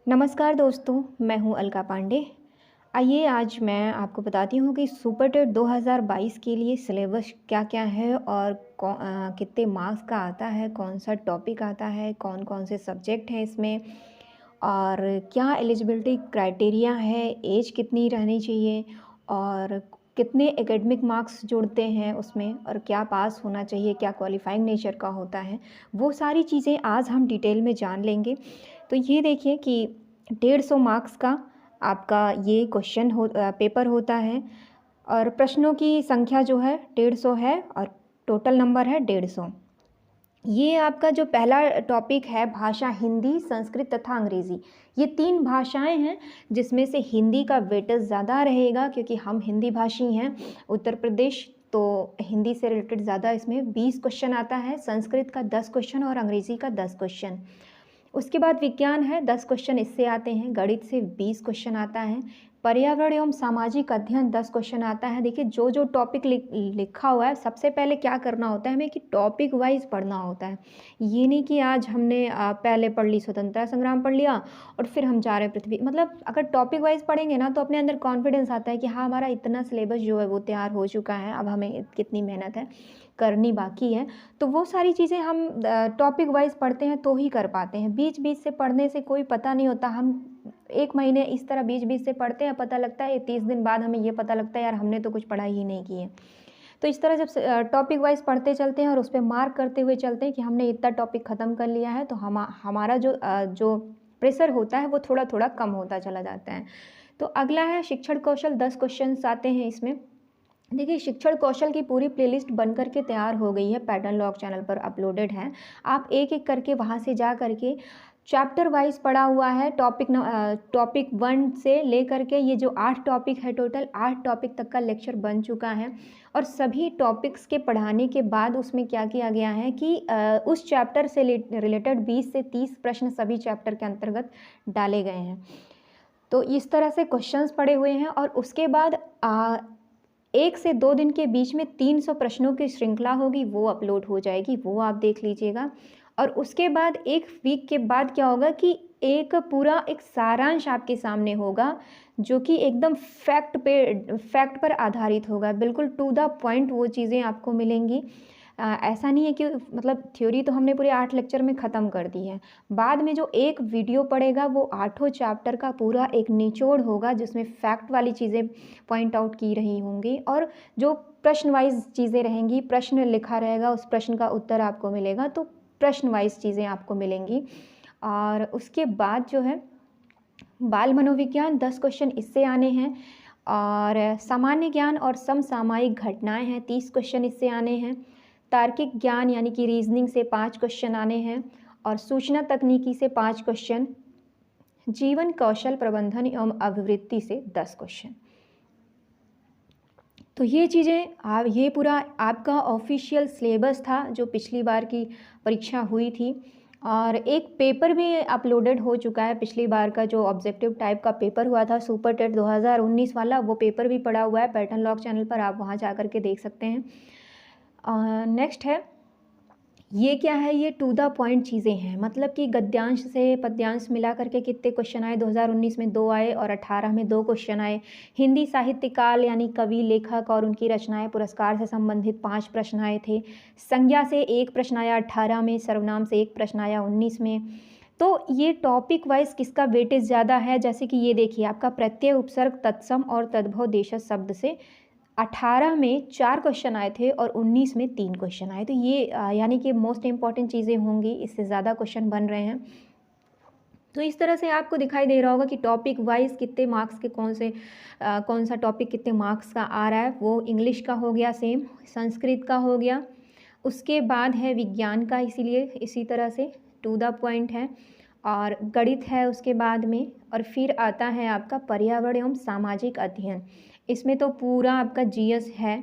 नमस्कार दोस्तों, मैं हूं अलका पांडे। आइए आज मैं आपको बताती हूं कि सुपर टेट 2022 के लिए सिलेबस क्या-क्या है और कितने मार्क्स का आता है, कौन सा टॉपिक आता है, कौन-कौन से सब्जेक्ट हैं इसमें और क्या एलिजिबिलिटी क्राइटेरिया है, एज कितनी रहनी चाहिए और कितने एकेडमिक मार्क्स जुड़ते हैं उसमें और क्या पास होना चाहिए, क्या क्वालिफाइंग नेचर का होता है, वो सारी चीज़ें आज हम डिटेल में जान लेंगे। तो ये देखिए कि 150 मार्क्स का आपका ये पेपर होता है और प्रश्नों की संख्या जो है 150 है और टोटल नंबर है 150। ये आपका जो पहला टॉपिक है भाषा हिंदी, संस्कृत तथा अंग्रेज़ी। ये 3 भाषाएँ हैं जिसमें से हिंदी का वेटेज ज़्यादा रहेगा क्योंकि हम हिंदी भाषी हैं उत्तर प्रदेश, तो हिंदी से रिलेटेड ज़्यादा इसमें 20 क्वेश्चन आता है, संस्कृत का 10 क्वेश्चन और अंग्रेज़ी का 10 क्वेश्चन। उसके बाद विज्ञान है, 10 क्वेश्चन इससे आते हैं, गणित से 20 क्वेश्चन आता है, पर्यावरण एवं सामाजिक अध्ययन 10 क्वेश्चन आता है। देखिए जो टॉपिक लिखा हुआ है सबसे पहले क्या करना होता है हमें कि टॉपिक वाइज पढ़ना होता है। ये नहीं कि आज हमने पहले पढ़ ली स्वतंत्रता संग्राम पढ़ लिया और फिर हम जा रहे हैं पृथ्वी, मतलब अगर टॉपिक वाइज पढ़ेंगे ना तो अपने अंदर कॉन्फिडेंस आता है कि हाँ हमारा इतना सिलेबस जो है वो तैयार हो चुका है, अब हमें कितनी मेहनत है करनी बाकी है। तो वो सारी चीज़ें हम टॉपिक वाइज पढ़ते हैं तो ही कर पाते हैं। बीच बीच से पढ़ने से कोई पता नहीं होता। हम 1 महीने इस तरह बीच बीच से पढ़ते हैं, पता लगता है 30 दिन बाद हमें ये पता लगता है यार हमने तो कुछ पढ़ाई ही नहीं की है। तो इस तरह जब टॉपिक वाइज पढ़ते चलते हैं और उस पे मार्क करते हुए चलते हैं कि हमने इतना टॉपिक ख़त्म कर लिया है, तो हमारा जो प्रेशर होता है वो थोड़ा थोड़ा कम होता चला जाता है। तो अगला है शिक्षण कौशल, 10 क्वेश्चन आते हैं इसमें। देखिए शिक्षण कौशल की पूरी प्लेलिस्ट बन कर के तैयार हो गई है, पैटर्न लॉग चैनल पर अपलोडेड है। आप एक एक करके वहाँ से जा करके चैप्टर वाइज पढ़ा हुआ है। टॉपिक 1 से लेकर के ये जो 8 टॉपिक है, टोटल 8 टॉपिक तक का लेक्चर बन चुका है और सभी टॉपिक्स के पढ़ाने के बाद उसमें क्या किया गया है कि उस चैप्टर से रिलेटेड 20 से 30 प्रश्न सभी चैप्टर के अंतर्गत डाले गए हैं। तो इस तरह से क्वेश्चंस पड़े हुए हैं और उसके बाद 1 से 2 दिन के बीच में 300 प्रश्नों की श्रृंखला होगी, वो अपलोड हो जाएगी, वो आप देख लीजिएगा। और उसके बाद 1 वीक के बाद क्या होगा कि एक सारांश आपके सामने होगा जो कि एकदम फैक्ट पर आधारित होगा, बिल्कुल टू द पॉइंट वो चीज़ें आपको मिलेंगी। ऐसा नहीं है कि मतलब थ्योरी तो हमने पूरे 8 लेक्चर में ख़त्म कर दी है। बाद में जो एक वीडियो पड़ेगा वो 8 चैप्टर का पूरा एक निचोड़ होगा जिसमें फैक्ट वाली चीज़ें पॉइंट आउट की रही होंगी और जो प्रश्न वाइज चीज़ें रहेंगी, प्रश्न लिखा रहेगा, उस प्रश्न का उत्तर आपको मिलेगा, तो प्रश्न वाइज चीज़ें आपको मिलेंगी। और उसके बाद जो है बाल मनोविज्ञान 10 क्वेश्चन इससे आने हैं और सामान्य ज्ञान और समसामयिक घटनाएं हैं, 30 क्वेश्चन इससे आने हैं। तार्किक ज्ञान यानी कि रीजनिंग से 5 क्वेश्चन आने हैं और सूचना तकनीकी से 5 क्वेश्चन, जीवन कौशल प्रबंधन एवं अभिवृत्ति से 10 क्वेश्चन। तो ये चीज़ें ये पूरा आपका ऑफिशियल सिलेबस था जो पिछली बार की परीक्षा हुई थी और एक पेपर भी अपलोडेड हो चुका है। पिछली बार का जो ऑब्जेक्टिव टाइप का पेपर हुआ था सुपर टेट 2019 वाला, वो पेपर भी पड़ा हुआ है पैटर्न लॉग चैनल पर, आप वहाँ जा कर के देख सकते हैं। नेक्स्ट है ये क्या है, ये टू द पॉइंट चीज़ें हैं, मतलब कि गद्यांश से पद्यांश मिला करके कितने क्वेश्चन आए, 2019 में 2 आए और 18 में 2 क्वेश्चन आए। हिंदी साहित्य काल यानी कवि, लेखक और उनकी रचनाएं, पुरस्कार से संबंधित 5 प्रश्न आए थे। संज्ञा से 1 प्रश्न आया 18 में, सर्वनाम से 1 प्रश्न आया 19 में। तो ये टॉपिक वाइज किसका वेटेज ज़्यादा है, जैसे कि ये देखिए आपका प्रत्यय, उपसर्ग, तत्सम और तद्भव देशज शब्द से 18 में 4 क्वेश्चन आए थे और 19 में 3 क्वेश्चन आए। तो ये यानी कि मोस्ट इम्पॉर्टेंट चीज़ें होंगी, इससे ज़्यादा क्वेश्चन बन रहे हैं। तो इस तरह से आपको दिखाई दे रहा होगा कि टॉपिक वाइज कितने मार्क्स के कौन सा टॉपिक कितने मार्क्स का आ रहा है। वो इंग्लिश का हो गया सेम, संस्कृत का हो गया, उसके बाद है विज्ञान का, इसीलिए इसी तरह से टू द पॉइंट है, और गणित है उसके बाद में, और फिर आता है आपका पर्यावरण एवं सामाजिक अध्ययन। इसमें तो पूरा आपका जीएस है,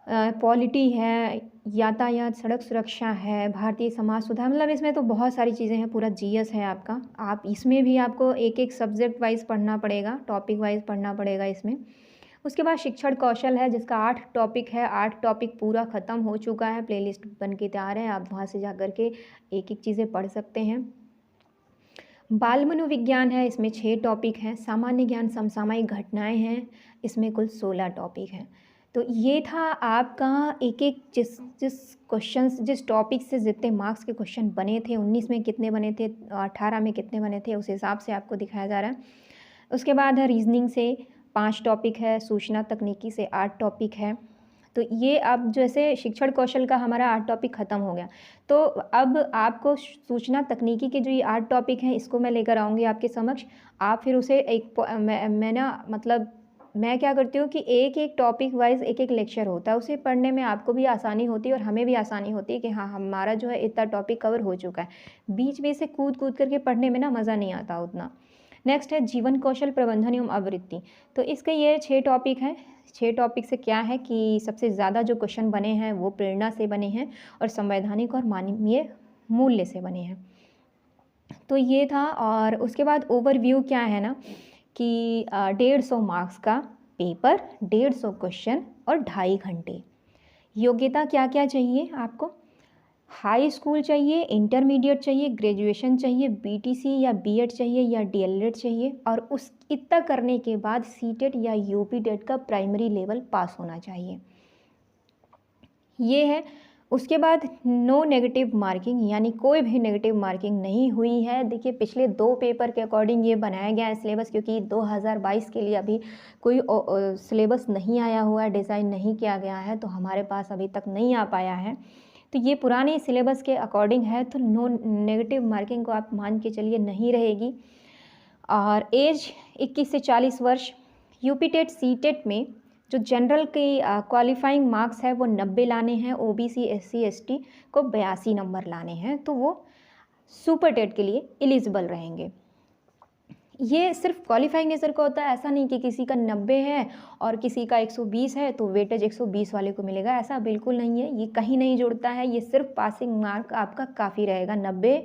पॉलिटी है, यातायात सड़क सुरक्षा है, भारतीय समाज सुधार, मतलब इसमें तो बहुत सारी चीज़ें हैं, पूरा जीएस है आपका। आप इसमें भी आपको एक एक सब्जेक्ट वाइज पढ़ना पड़ेगा, टॉपिक वाइज पढ़ना पड़ेगा इसमें। उसके बाद शिक्षण कौशल है जिसका 8 टॉपिक है, 8 टॉपिक पूरा ख़त्म हो चुका है, प्लेलिस्ट बन के तैयार है, आप वहाँ से जा कर के एक एक चीज़ें पढ़ सकते हैं। बाल मनोविज्ञान है, इसमें 6 टॉपिक हैं। सामान्य ज्ञान समसामयिक घटनाएं हैं, इसमें कुल 16 टॉपिक हैं। तो ये था आपका एक-एक जिस जिस क्वेश्चंस जिस टॉपिक से जितने मार्क्स के क्वेश्चन बने थे, 19 में कितने बने थे, 18 में कितने बने थे, उस हिसाब से आपको दिखाया जा रहा है। उसके बाद है रीजनिंग से 5 टॉपिक है, सूचना तकनीकी से 8 टॉपिक है। तो ये अब जैसे शिक्षण कौशल का हमारा 8 टॉपिक ख़त्म हो गया, तो अब आपको सूचना तकनीकी के जो ये 8 टॉपिक हैं, इसको मैं लेकर आऊँगी आपके समक्ष। आप फिर उसे मैं ना मतलब मैं क्या करती हूँ कि एक-एक टॉपिक वाइज़ एक-एक लेक्चर होता है, उसे पढ़ने में आपको भी आसानी होती है और हमें भी आसानी होती है कि हाँ, हमारा जो है इतना टॉपिक कवर हो चुका है। बीच-बीच से कूद-कूद करके पढ़ने में ना मज़ा नहीं आता उतना। नेक्स्ट है जीवन कौशल प्रबंधन एवं आवृत्ति। तो इसके ये 6 टॉपिक हैं। 6 टॉपिक से क्या है कि सबसे ज़्यादा जो क्वेश्चन बने हैं वो प्रेरणा से बने हैं और संवैधानिक और मानवीय मूल्य से बने हैं। तो ये था। और उसके बाद ओवरव्यू क्या है ना कि 150 मार्क्स का पेपर, 150 क्वेश्चन और 2.5 घंटे। योग्यता क्या-क्या चाहिए आपको? हाई स्कूल चाहिए, इंटरमीडिएट चाहिए, ग्रेजुएशन चाहिए, बीटीसी या बीएड चाहिए या डीएलएड चाहिए, और उस इतना करने के बाद सीटेट या यूपीटेट का प्राइमरी लेवल पास होना चाहिए। ये है। उसके बाद नो नेगेटिव मार्किंग, यानी कोई भी नेगेटिव मार्किंग नहीं हुई है। देखिए पिछले 2 पेपर के अकॉर्डिंग ये बनाया गया है सिलेबस, क्योंकि 2022 के लिए अभी कोई सिलेबस नहीं आया हुआ है, डिज़ाइन नहीं किया गया है, तो हमारे पास अभी तक नहीं आ पाया है। तो ये पुराने सिलेबस के अकॉर्डिंग है, तो नो नेगेटिव मार्किंग को आप मान के चलिए नहीं रहेगी। और एज 21 से 40 वर्ष। यूपीटेट सीटेट में जो जनरल की क्वालिफाइंग मार्क्स है वो 90 लाने हैं, ओबीसी एससी एसटी को 82 नंबर लाने हैं, तो वो सुपर टेट के लिए एलिजिबल रहेंगे। ये सिर्फ क्वालिफाइंग नेचर का होता है, ऐसा नहीं कि किसी का 90 है और किसी का 120 है तो वेटेज 120 वाले को मिलेगा, ऐसा बिल्कुल नहीं है। ये कहीं नहीं जुड़ता है, ये सिर्फ पासिंग मार्क आपका काफ़ी रहेगा। 90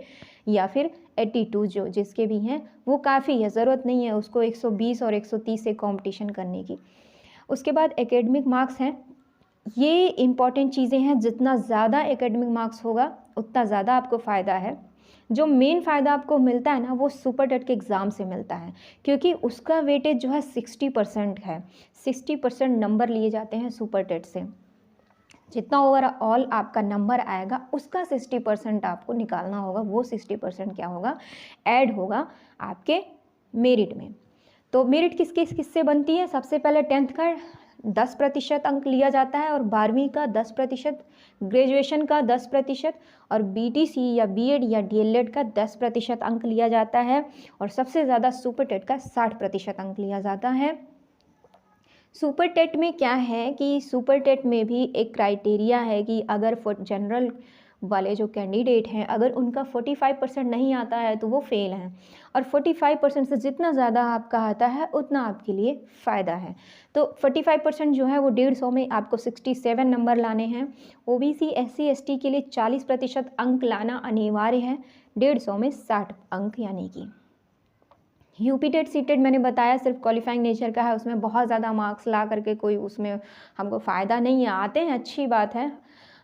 या फिर 82 जो जिसके भी हैं वो काफ़ी है, ज़रूरत नहीं है उसको 120 और 130 से कॉम्पिटिशन करने की। उसके बाद एकेडमिक मार्क्स हैं। ये इम्पॉर्टेंट चीज़ें हैं, जितना ज़्यादा एकेडमिक मार्क्स होगा उतना ज़्यादा आपको फ़ायदा है। जो मेन फ़ायदा आपको मिलता है ना वो सुपर टेट के एग्ज़ाम से मिलता है, क्योंकि उसका वेटेज जो है 60% है। 60% नंबर लिए जाते हैं सुपर टेट से। जितना ओवरऑल आपका नंबर आएगा उसका 60% आपको निकालना होगा। वो 60% क्या होगा, ऐड होगा आपके मेरिट में। तो मेरिट किससे बनती है? सबसे पहले 10th का 10% अंक लिया जाता है और 12वीं का 10%, ग्रेजुएशन का 10% और बीटीसी या बीएड या डीएलएड का 10% अंक लिया जाता है, और सबसे ज़्यादा सुपर टेट का 60% अंक लिया जाता है। सुपर टेट में क्या है कि सुपर टेट में भी एक क्राइटेरिया है कि अगर जनरल वाले जो कैंडिडेट हैं अगर उनका 45% नहीं आता है तो वो फेल हैं, और 45% से जितना ज़्यादा आपका आता है उतना आपके लिए फ़ायदा है। तो 45% जो है वो 150 में आपको 67 नंबर लाने हैं। ओबीसी एससी एसटी के लिए 40% अंक लाना अनिवार्य है, 150 में 60 अंक यानी कि। यूपीटेट सीटेट मैंने बताया सिर्फ क्वालिफाइंग नेचर का है, उसमें बहुत ज़्यादा मार्क्स ला करके कोई उसमें हमको फ़ायदा नहीं है। आते हैं अच्छी बात है।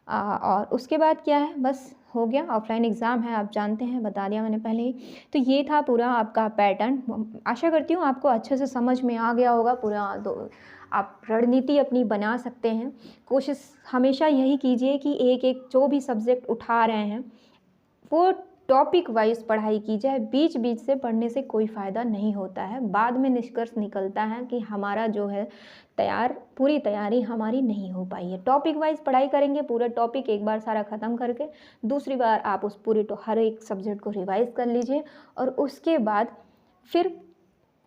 और उसके बाद क्या है, बस हो गया। ऑफलाइन एग्ज़ाम है, आप जानते हैं, बता दिया मैंने पहले ही। तो ये था पूरा आपका पैटर्न। आशा करती हूँ आपको अच्छे से समझ में आ गया होगा पूरा। आप रणनीति अपनी बना सकते हैं। कोशिश हमेशा यही कीजिए कि एक एक जो भी सब्जेक्ट उठा रहे हैं वो टॉपिक वाइज पढ़ाई की जाए। बीच बीच से पढ़ने से कोई फ़ायदा नहीं होता है, बाद में निष्कर्ष निकलता है कि हमारा जो है पूरी तैयारी हमारी नहीं हो पाई है। टॉपिक वाइज पढ़ाई करेंगे, पूरा टॉपिक एक बार सारा ख़त्म करके दूसरी बार आप उस पूरे हर एक सब्जेक्ट को रिवाइज़ कर लीजिए, और उसके बाद फिर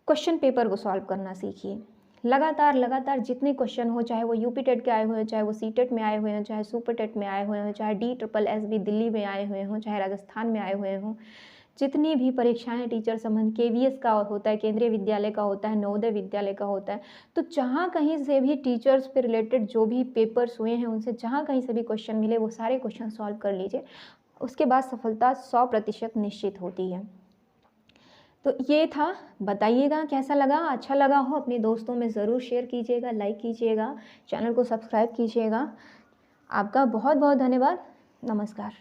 क्वेश्चन पेपर को सॉल्व करना सीखिए। लगातार जितने क्वेश्चन हो, चाहे वो यूपी टेट के आए हुए हैं, चाहे वो सीटेट में आए हुए हैं, चाहे सुपर टेट में आए हुए हैं, चाहे DSSB दिल्ली में आए हुए हों, चाहे राजस्थान में आए हुए हों, जितनी भी परीक्षाएं टीचर संबंध KVS का होता है, केंद्रीय विद्यालय का होता है, नवोदय विद्यालय का होता है, तो जहाँ कहीं से भी टीचर्स पे रिलेटेड जो भी पेपर्स हुए हैं उनसे जहाँ कहीं से भी क्वेश्चन मिले वो सारे क्वेश्चन सॉल्व कर लीजिए। उसके बाद सफलता 100% निश्चित होती है। तो ये था, बताइएगा कैसा लगा। अच्छा लगा हो अपने दोस्तों में ज़रूर शेयर कीजिएगा, लाइक कीजिएगा, चैनल को सब्सक्राइब कीजिएगा। आपका बहुत बहुत धन्यवाद। नमस्कार।